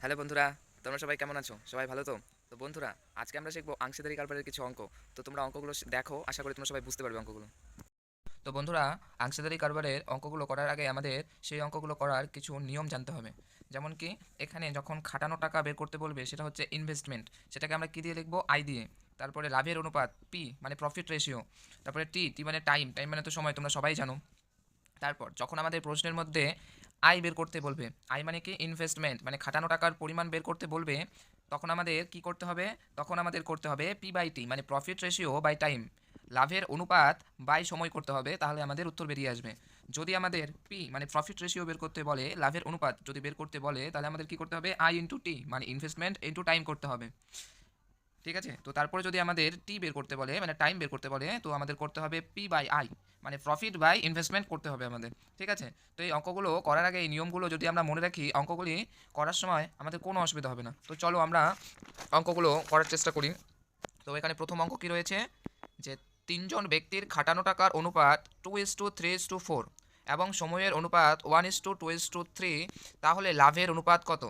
Hello বন্ধুরা, তোমরা সবাই কেমন আছো? সবাই ভালো তো? তো বন্ধুরা, আজকে আমরা শিখবো আংশিদারি কারবারের কিছু অঙ্ক। তো তোমরা অঙ্কগুলো দেখো, আশা করি তোমরা সবাই বুঝতে পারবে অঙ্কগুলো। তো বন্ধুরা, আংশিদারি কারবারের অঙ্কগুলো করার আগে আমাদের সেই অঙ্কগুলো করার কিছু নিয়ম জানতে হবে। যেমন কি এখানে যখন খাটানো টাকা বের করতে বলবে সেটা হচ্ছে ইনভেস্টমেন্ট, সেটাকে আমরা কী দিয়ে লিখবো? আই দিয়ে। তারপরে লাভের অনুপাত পি মানে প্রফিট রেশিও। তারপরে টি টি মানে টাইম, টাইম মানে তো সময়, তোমরা সবাই জানো। তারপর যখন আমাদের প্রশ্নের মধ্যে আয় বের করতে বলবে, আয় মানে কি? ইনভেস্টমেন্ট মানে খাটানো টাকার পরিমাণ বের করতে বলবে, তখন আমাদের কি করতে হবে? তখন আমাদের করতে হবে পি বাই টি মানে প্রফিট রেশিও বাই টাইম, লাভের অনুপাত বাই সময় করতে হবে, তাহলে আমাদের উত্তর বেরিয়ে আসবে। যদি আমাদের পি মানে প্রফিট রেশিও বের করতে বলে, লাভের অনুপাত যদি বের করতে বলে, তাহলে আমাদের কি করতে হবে? আই ইন্টু টি মানে ইনভেস্টমেন্ট ইন্টু টাইম করতে হবে। ঠিক আছে, তো তারপরে যদি আমাদের টি বের করতে বলে মানে টাইম বের করতে বলে, তো আমাদের করতে হবে পি বাই আই মানে প্রফিট বাই ইনভেস্টমেন্ট করতে হবে আমাদের। ঠিক আছে, তো এই অঙ্কগুলো করার আগে এই নিয়মগুলো যদি আমরা মনে রাখি, অঙ্কগুলি করার সময় আমাদের কোনো অসুবিধা হবে না। তো চলো আমরা অঙ্কগুলো করার চেষ্টা করি। তো এখানে প্রথম অঙ্ক কী রয়েছে, যে তিনজন ব্যক্তির খাটানো টাকার অনুপাত 2:3:4 এবং সময়ের অনুপাত 1:2:3, তাহলে লাভের অনুপাত কত?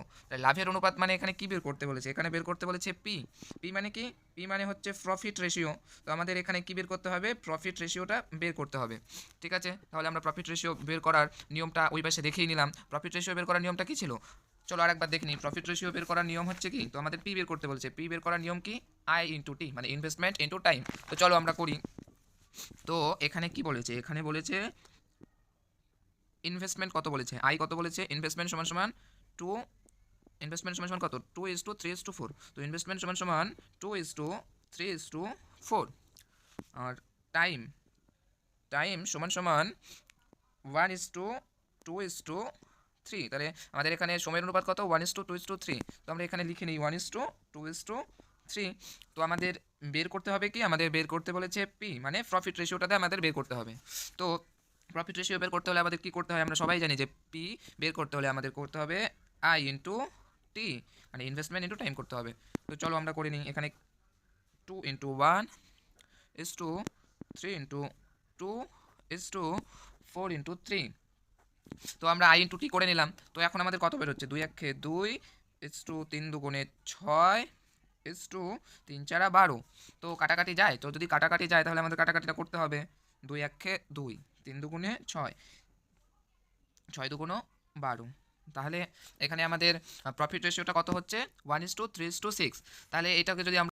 লাভের অনুপাত মানে এখানে কি বের করতে বলেছে? এখানে বের করতে বলেছে পি। পি মানে কি? পি মানে হচ্ছে প্রফিট রেশিও। তো আমাদের এখানে কি বের করতে হবে? প্রফিট রেশিওটা বের করতে হবে। ঠিক আছে, তাহলে আমরা প্রফিট রেশিও বের করার নিয়মটা ওই পাশে দেখেই নিলাম। প্রফিট রেশিও বের করার নিয়মটা কি ছিল? চলো আরেকবার দেখে নিই। প্রফিট রেশিও বের করার নিয়ম হচ্ছে কি? তো আমাদের পি বের করতে বলেছে, পি বের করার নিয়ম কি? আই ইন্টু টি মানে ইনভেস্টমেন্ট ইন্টু টাইম। তো চলো আমরা করি। তো এখানে কি বলেছে? এখানে বলেছে ইনভেস্টমেন্ট কত বলেছে, আই কত বলেছে? ইনভেস্টমেন্ট সমান সমান টু, ইনভেস্টমেন্ট সমান সমান কত? 2:3:4। তো ইনভেস্টমেন্ট সমান সমান 2:3:4। আর টাইম, টাইম সমান সমান 1:2:3। তাহলে আমাদের এখানে সময়ের অনুপাত কত? 1:2:3। তো আমরা এখানে লিখে নিই 1:2:3। তো আমাদের বের করতে হবে কি? আমাদের বের করতে বলেছে পি মানে প্রফিট রেশিওটাতে আমাদের বের করতে হবে। তো প্রফিট রেশিও বের করতে হলে আমাদের কি করতে হয়? আমরা সবাই জানি যে পি বের করতে হলে আমাদের করতে হবে আই ইন্টু টি মানে ইনভেস্টমেন্ট ইন্টু টাইম করতে হবে। তো চলো আমরা করে নিই। এখানে 2:1:3:2:4:3। তো আমরা আই ইন্টু টি করে নিলাম। তো এখন আমাদের কত বের হচ্ছে? 2:1:2 3 × 6 তো কাটাকাটি যায়। তো যদি কাটাকাটি যায় তাহলে আমাদের কাটাকাটিটা করতে হবে। 2 × 1 = 2, 3 × 6, 6 × 2 = 12। তাহলে এখানে আমাদের প্রফিট রেশিওটা কত হচ্ছে? 1:3:6। তাহলে এটাকে যদি আমরা